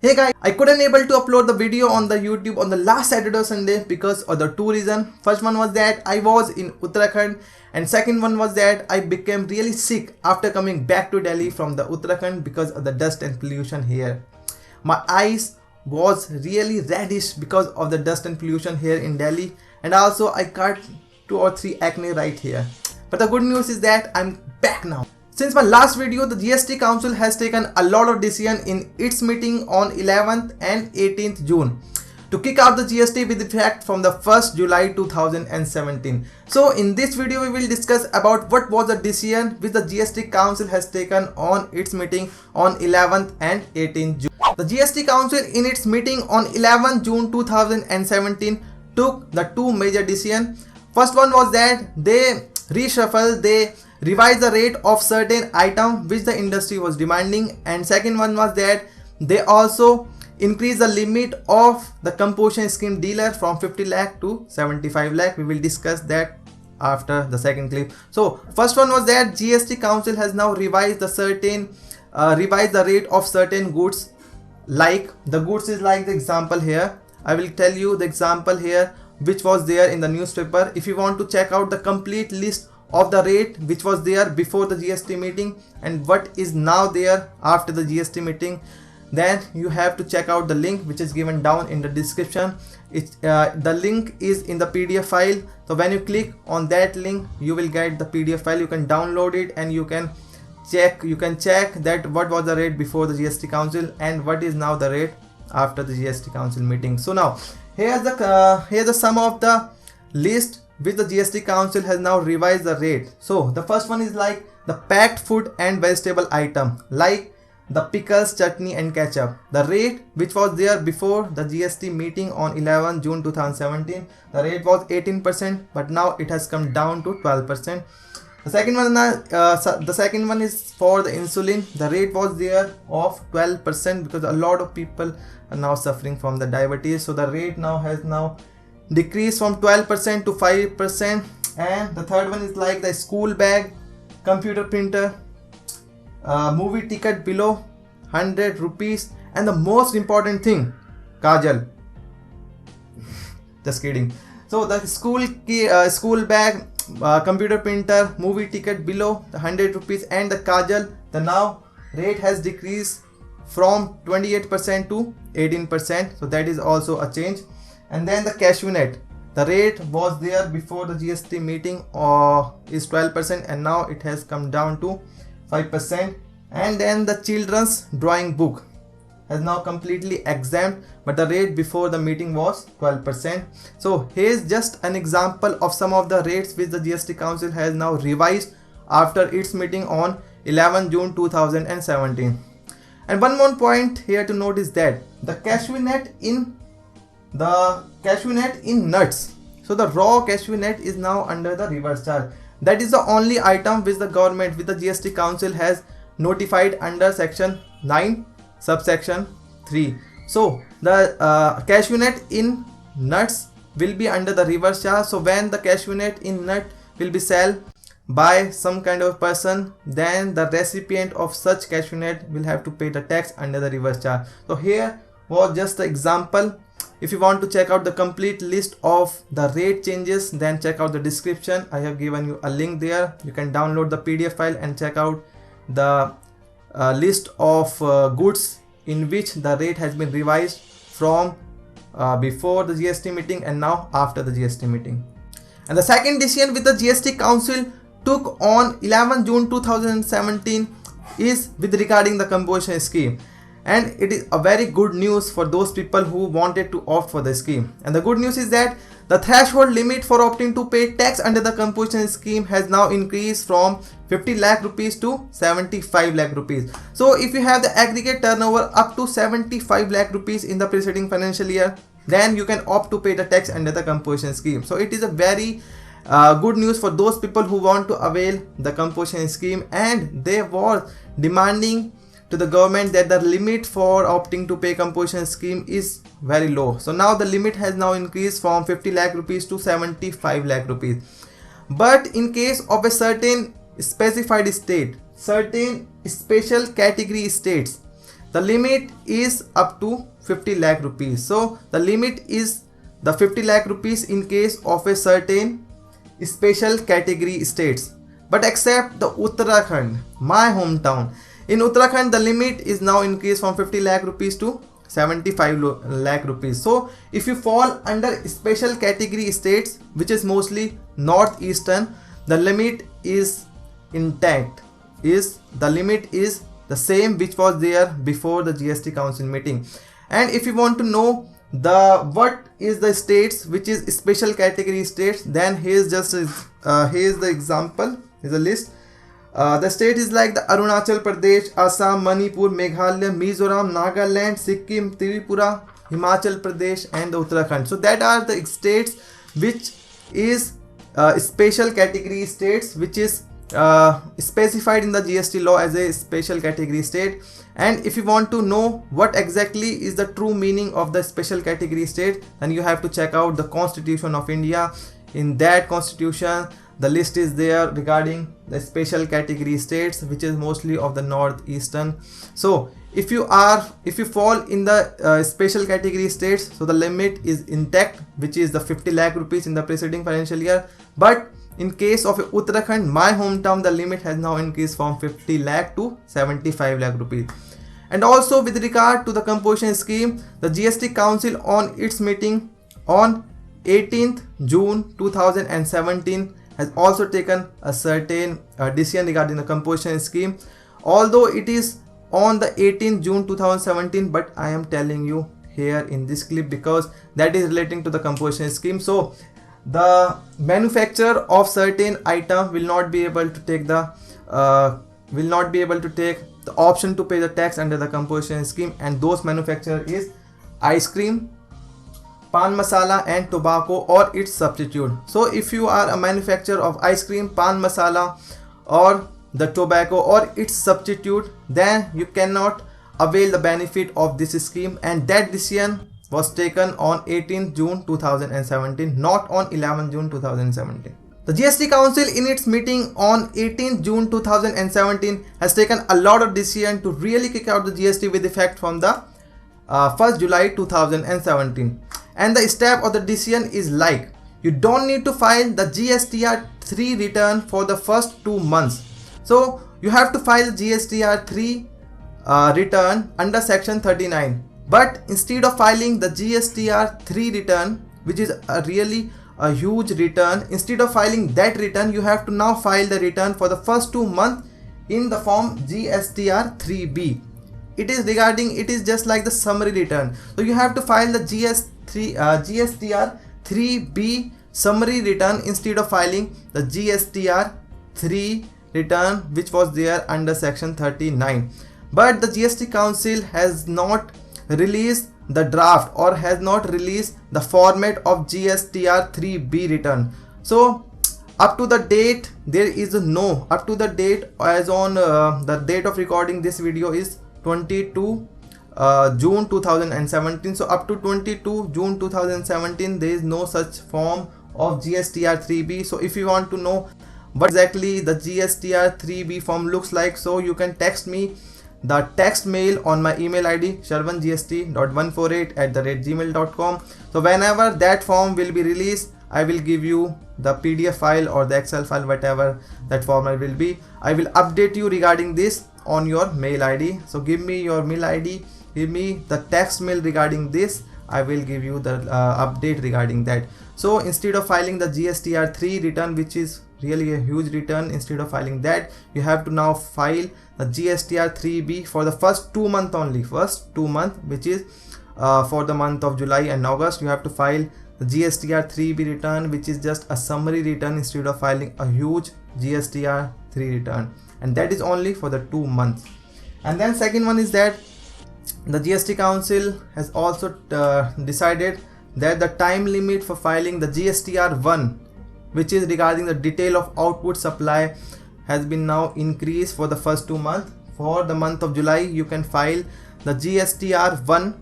Hey guys, I couldn't able to upload the video on the YouTube on the last Saturday or Sunday because of the two reasons. First one was that I was in Uttarakhand, and second one was that I became really sick after coming back to Delhi from the Uttarakhand because of the dust and pollution here. My eyes was really reddish because of the dust and pollution here in Delhi, and also I got 2 or 3 acne right here. But the good news is that I'm back now. Since my last video, the GST Council has taken a lot of decision in its meeting on 11th and 18th June to kick out the GST with effect from the 1st July 2017. So in this video, we will discuss about what was the decision which the GST Council has taken on its meeting on 11th and 18th June. The GST Council in its meeting on 11th June 2017 took the two major decisions. First one was that they revised the rate of certain item which the industry was demanding, and second one was that they also increased the limit of the compulsion scheme dealer from 50 lakh to 75 lakh. We will discuss that after the second clip. So first one was that GST Council has now revised the rate of certain goods. Like the goods is like the example here. I will tell you the example here which was there in the newspaper. If you want to check out the complete list of the rate which was there before the GST meeting and what is now there after the GST meeting, then you have to check out the link which is given down in the description. The link is in the PDF file. So when you click on that link, you will get the PDF file. You can download it and you can check that what was the rate before the GST Council and what is now the rate after the GST Council meeting. So now here's the sum of the list which the GST Council has now revised the rate. So the first one is like the packed food and vegetable item like the pickles, chutney and ketchup. The rate which was there before the GST meeting on 11 June 2017, the rate was 18%, but now it has come down to 12%. The second one is for the insulin. The rate was there of 12% because a lot of people are now suffering from the diabetes. So the rate now has decreased from 12% to 5%. And the third one is like the school bag, computer printer, movie ticket below 100 rupees, and the most important thing, kajal. Just kidding. So the school bag, computer printer, movie ticket below the 100 rupees and the kajal, the now rate has decreased from 28% to 18%. So that is also a change. And then the cashew nut, the rate was there before the GST meeting is 12% and now it has come down to 5%. And then the children's drawing book has now completely exempt, but the rate before the meeting was 12%. So here's just an example of some of the rates which the GST Council has now revised after its meeting on 11 June 2017. And one more point here to note is that the cashew nut in nuts. So the raw cashew nut is now under the reverse charge. That is the only item which the government with the GST Council has notified under section 9 subsection 3. So the cashew nut in nuts will be under the reverse charge. So when the cashew nut in nut will be sold by some kind of person, then the recipient of such cashew nut will have to pay the tax under the reverse charge. So here was just the example. If you want to check out the complete list of the rate changes, then check out the description. I have given you a link there. You can download the PDF file and check out the list of goods in which the rate has been revised from before the GST meeting and now after the GST meeting. And the second decision which the GST Council took on 11 June 2017 is with regarding the compulsion scheme. And it is a very good news for those people who wanted to opt for the scheme. And the good news is that the threshold limit for opting to pay tax under the compulsion scheme has now increased from 50 lakh rupees to 75 lakh rupees. So if you have the aggregate turnover up to 75 lakh rupees in the preceding financial year, then you can opt to pay the tax under the compulsion scheme. So it is a very good news for those people who want to avail the compulsion scheme, and they were demanding to the government that the limit for opting to pay compulsion scheme is very low. So now the limit has now increased from 50 lakh rupees to 75 lakh rupees. But in case of a certain specified state, certain special category states, the limit is up to 50 lakh rupees. So the limit is the 50 lakh rupees in case of a certain special category states, but except the Uttarakhand, my hometown. In Uttarakhand, the limit is now increased from 50 lakh rupees to 75 lakh rupees. So if you fall under special category states, which is mostly northeastern, the limit is intact. The limit is the same which was there before the GST Council meeting. And if you want to know what is the states which is special category states, then here's the example, here's a list. The state is like the Arunachal Pradesh, Assam, Manipur, Meghalaya, Mizoram, Nagaland, Sikkim, Tripura, Himachal Pradesh and the Uttarakhand. So that are the states which is special category states, which is specified in the GST law as a special category state. And if you want to know what exactly is the true meaning of the special category state, then you have to check out the Constitution of India. In that constitution, the list is there regarding the special category states, which is mostly of the northeastern. So if you fall in the special category states, so the limit is intact, which is the 50 lakh rupees in the preceding financial year. But in case of Uttarakhand, my hometown, the limit has now increased from 50 lakh to 75 lakh rupees. And also with regard to the compulsion scheme, the GST Council on its meeting on 18th June 2017 has also taken a certain decision regarding the compulsion scheme. Although it is on the 18th June 2017, but I am telling you here in this clip because that is relating to the compulsion scheme. So the manufacturer of certain item will not be able to take the option to pay the tax under the compulsion scheme, and those manufacturer is ice cream, pan masala and tobacco or its substitute. So if you are a manufacturer of ice cream, pan masala or the tobacco or its substitute, then you cannot avail the benefit of this scheme, and that decision was taken on 18th June 2017, not on 11th June 2017. The GST Council in its meeting on 18th June 2017 has taken a lot of decision to really kick out the GST with effect from the 1st July 2017. And the step of the decision is like, you don't need to file the GSTR 3 return for the first 2 months. So you have to file the GSTR 3 return under section 39. But instead of filing the GSTR 3 return, which is a huge return, instead of filing that return, you have to now file the return for the first 2 months in the form GSTR 3B. It is just like the summary return. So you have to file the GSTR 3B summary return instead of filing the GSTR 3 return which was there under section 39. But the GST Council has not released the draft or has not released the format of GSTR 3B return. So up to the date there is no, up to the date as on the date of recording this video is 22 June 2017. So up to 22 June 2017 there is no such form of GSTR 3B. So if you want to know what exactly the GSTR 3B form looks like, so you can text me the text mail on my email ID sharvangst.148@gmail.com. So whenever that form will be released, I will give you the PDF file or the Excel file, whatever that format will be. I will update you regarding this on your mail ID. So give me your mail ID, give me the text mail regarding this. I will give you the update regarding that. So instead of filing the GSTR 3 return, which is really a huge return, instead of filing that, you have to now file the GSTR 3B for the first 2 months only. First 2 months, which is for the month of July and August, you have to file the GSTR 3B return, which is just a summary return instead of filing a huge GSTR 3 return, and that is only for the 2 months. And then second one is that the GST Council has also decided that the time limit for filing the GSTR 1, which is regarding the detail of output supply, has been now increased for the first 2 months. For the month of July, you can file the GSTR 1,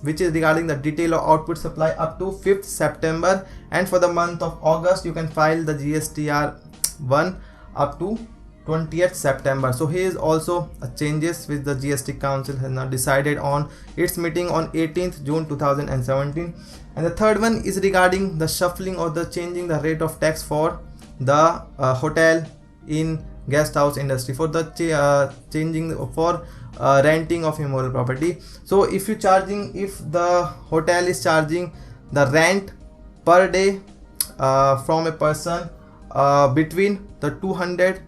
which is regarding the detail of output supply, up to 5th September, and for the month of August you can file the GSTR 1 up to 20th September. So here is also a changes which the GST Council has now decided on its meeting on 18th June 2017. And the third one is regarding the shuffling or the changing the rate of tax for the hotel in guest house industry, for the changing for renting of immoral property. So if the hotel is charging the rent per day from a person between the 200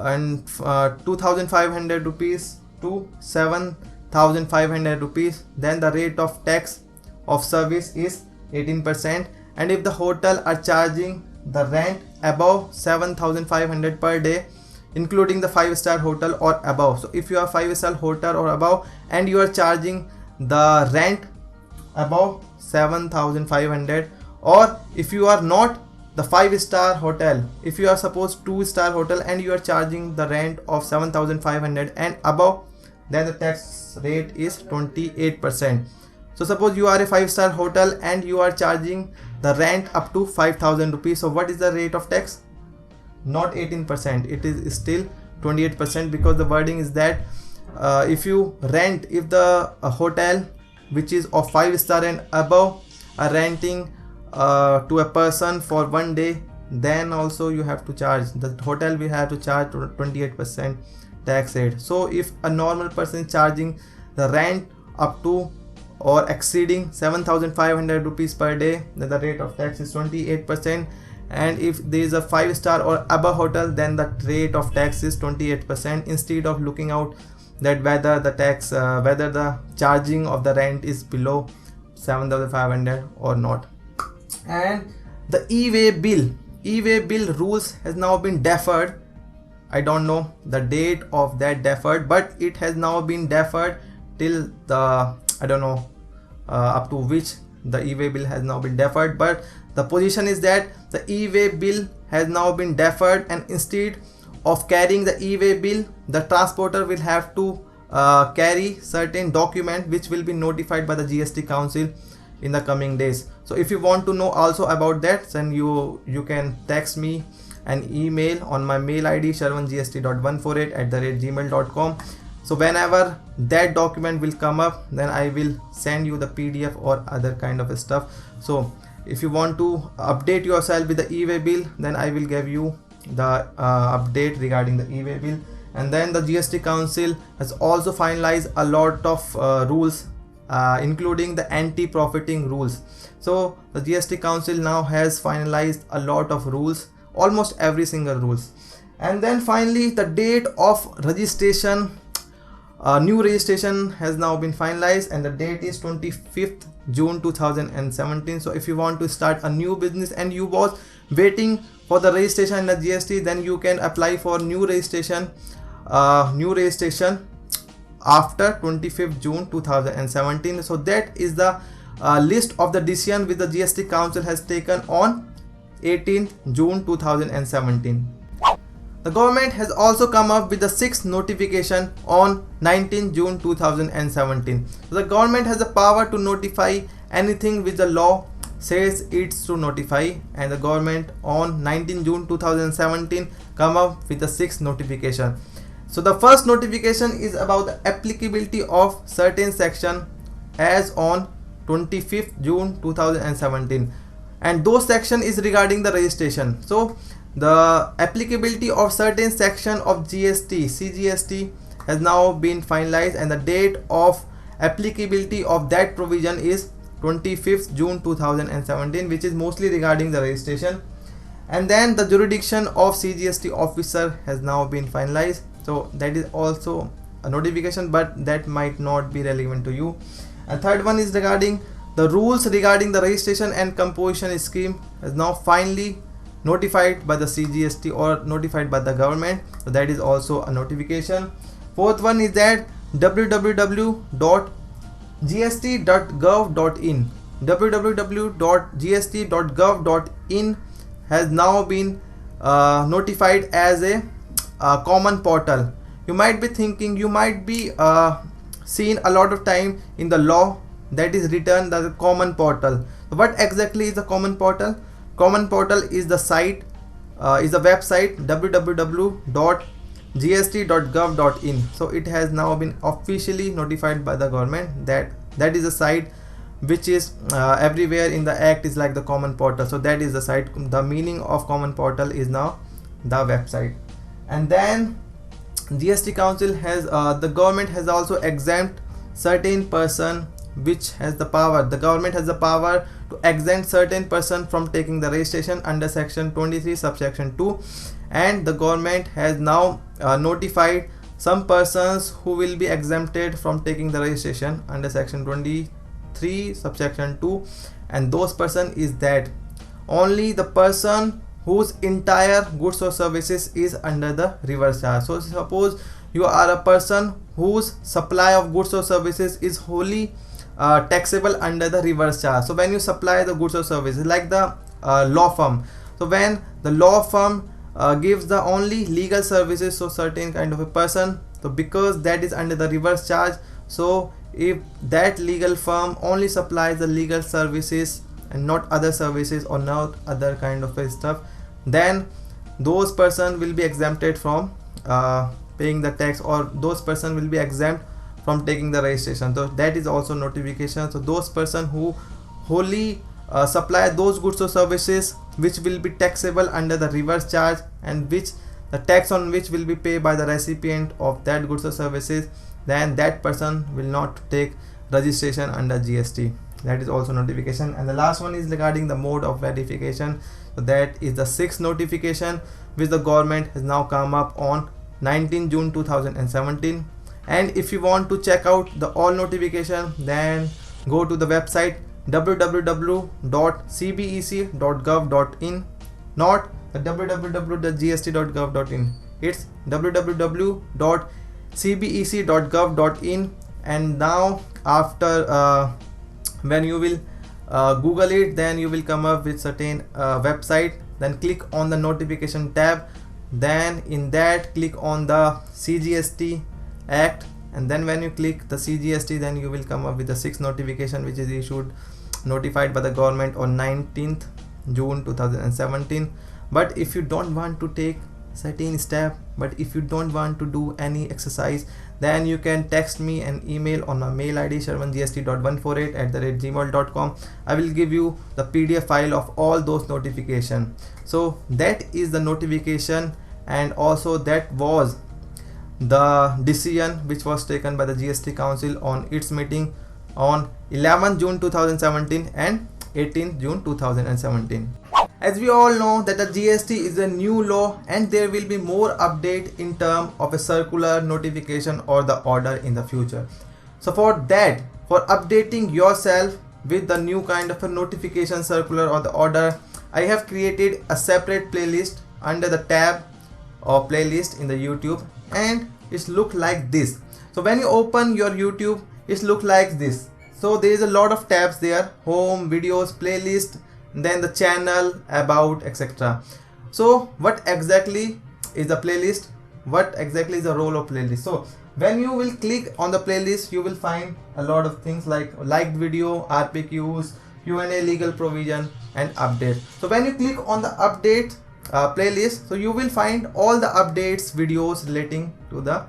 and 2500 rupees to 7500 rupees, then the rate of tax of service is 18%. And if the hotel are charging the rent above 7500 per day, including the 5-star hotel or above, so if you are 5-star hotel or above and you are charging the rent above 7500, or if you are not the 5-star hotel, if you are suppose 2-star hotel and you are charging the rent of 7500 and above, then the tax rate is 28%. So suppose you are a 5-star hotel and you are charging the rent up to 5000 rupees. So what is the rate of tax? Not 18%, it is still 28%, because the wording is that if the hotel which is of 5-star and above are renting to a person for 1 day, then also you have to charge, the hotel will have to charge 28% tax rate. So if a normal person is charging the rent up to or exceeding 7500 rupees per day, then the rate of tax is 28%. And if there is a 5-star or above hotel, then the rate of tax is 28%, instead of looking out that whether the charging of the rent is below 7500 or not. And the e-way bill rules has now been deferred. I don't know the date of that deferred, but it has now been deferred till the, I don't know up to which the e-way bill has now been deferred, but the position is that the e-way bill has now been deferred, and instead of carrying the e-way bill, the transporter will have to carry certain document which will be notified by the GST Council in the coming days. So if you want to know also about that, then you can text me an email on my mail ID sharvangst.148@gmail.com. So whenever that document will come up, then I will send you the PDF or other kind of stuff. So if you want to update yourself with the e-way bill, then I will give you the update regarding the e-way bill. And then the GST Council has also finalized a lot of rules, including the anti-profiting rules. So the GST Council now has finalized a lot of rules, almost every single rules. And then finally the date of registration, new registration has now been finalized, and the date is 25th June 2017. So if you want to start a new business and you was waiting for the registration in the GST, then you can apply for new registration after 25th June 2017. So that is the list of the decision which the GST Council has taken on 18th June 2017. The government has also come up with the 6th notification on 19th June 2017. So the government has the power to notify anything which the law says it's to notify, and the government on 19th June 2017 come up with the 6th notification. So the first notification is about the applicability of certain section as on 25th June 2017, and those section is regarding the registration. So the applicability of certain section of CGST has now been finalized, and the date of applicability of that provision is 25th June 2017, which is mostly regarding the registration. And then the jurisdiction of CGST officer has now been finalized. So that is also a notification, but that might not be relevant to you. And third one is regarding the rules regarding the registration and compulsion scheme is now finally notified by the CGST or notified by the government. So that is also a notification. Fourth one is that www.gst.gov.in has now been notified as a common portal. You might be thinking, you might be seen a lot of time in the law that is written as a common portal. So what exactly is the common portal? Common portal is the site, is the website www.gst.gov.in. gst.gov.in. so it has now been officially notified by the government that is a site which is everywhere in the act is like the common portal. So that is the site. The meaning of common portal is now the website. And then GST Council has the government has also exempt certain person which has the power. The government has the power to exempt certain person from taking the registration under section 23 subsection 2, and the government has now notified some persons who will be exempted from taking the registration under section 23 subsection 2, and those person is that only the person whose entire goods or services is under the reverse charge. So suppose you are a person whose supply of goods or services is wholly taxable under the reverse charge. So when you supply the goods or services like the law firm, so when the law firm gives the only legal services to certain kind of a person, so because that is under the reverse charge, so if that legal firm only supplies the legal services and not other services or not other kind of stuff, then those person will be exempted from paying the tax, or those person will be exempt from taking the registration. So that is also notification. So those person who wholly supply those goods or services which will be taxable under the reverse charge, and which the tax on which will be paid by the recipient of that goods or services, then that person will not take registration under GST. That is also notification. And the last one is regarding the mode of verification. So that is the 6th notification which the government has now come up on 19 June 2017. And if you want to check out the all notification, then go to the website www.cbec.gov.in, not www.gst.gov.in. it's www.cbec.gov.in. and now after when you will Google it, then you will come up with certain website. Then click on the notification tab, then in that click on the CGST Act, and then when you click the CGST, then you will come up with the 6th notification which is issued notified by the government on 19th June 2017. But if you don't want to take certain step, but if you don't want to do any exercise, then you can text me an email on my mail ID sharwangst.148@gmail.com. I will give you the PDF file of all those notification. So that is the notification, and also that was the decision which was taken by the GST Council on its meeting on 11th June 2017 and 18th June 2017. As we all know that the GST is a new law, and there will be more update in terms of a circular, notification or the order in the future. So for that, for updating yourself with the new kind of a notification, circular or the order, I have created a separate playlist under the tab of playlist in the YouTube, and it look like this. So when you open your YouTube, it look like this. So there is a lot of tabs there: home, videos, playlist, then the channel, about, etc. So what exactly is the playlist? What exactly is the role of playlist? So when you will click on the playlist, you will find a lot of things like liked video, RPQs, Q&A, legal provision and update. So when you click on the update playlist, so you will find all the updates videos relating to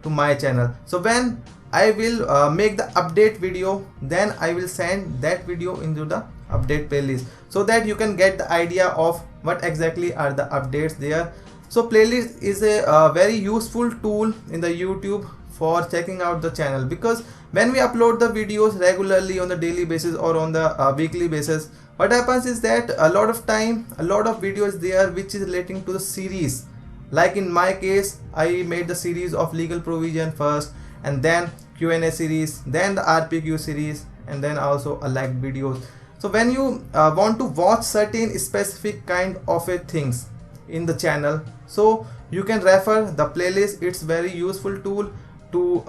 my channel. So when I will make the update video, then I will send that video into the update playlist, so that you can get the idea of what exactly are the updates there. So playlist is a very useful tool in the YouTube for checking out the channel, because when we upload the videos regularly on the daily basis or on the weekly basis, what happens is that a lot of time, a lot of videos there which is relating to the series. Like in my case, I made the series of legal provision first, and then Q&A series, then the RPQ series, and then also a liked videos. So when you want to watch certain specific kind of things in the channel, so you can refer the playlist. It's very useful tool to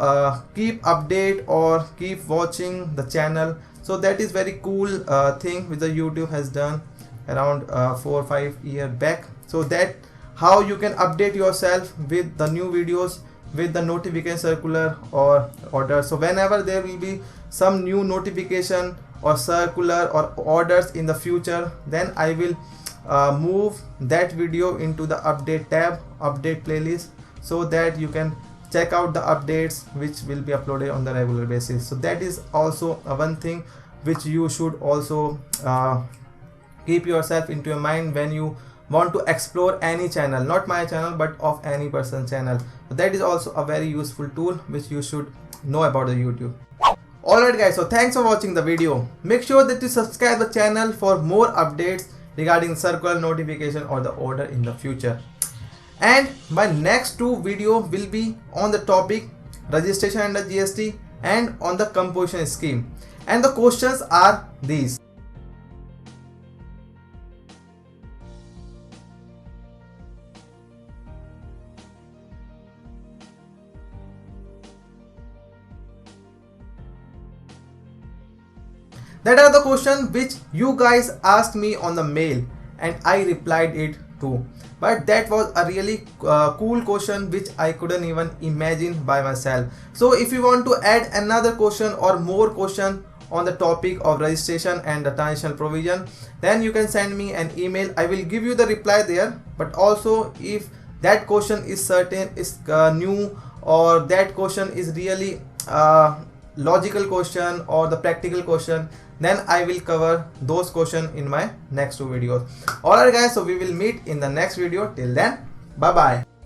keep update or keep watching the channel. So that is very cool thing which the YouTube has done around 4 or 5 years back. So that how you can update yourself with the new videos, with the notification, circular or order. So whenever there will be some new notification or circular or orders in the future, then I will move that video into the update tab, update playlist, so that you can check out the updates which will be uploaded on the regular basis. So that is also one thing which you should also keep yourself into your mind when you want to explore any channel, not my channel but of any person's channel. So that is also a very useful tool which you should know about the YouTube. Alright guys, so thanks for watching the video. Make sure that you subscribe the channel for more updates regarding circular, notification or the order in the future. And my next two video will be on the topic registration under GST and on the compulsion scheme. And the questions are these. That are the questions which you guys asked me on the mail and I replied it too. But that was a really cool question which I couldn't even imagine by myself. So if you want to add another question or more question on the topic of registration and the transitional provision, then you can send me an email. I will give you the reply there. But also if that question is certain, is new, or that question is really logical question or the practical question, then I will cover those questions in my next two videos. Alright guys, so we will meet in the next video. Till then, bye bye.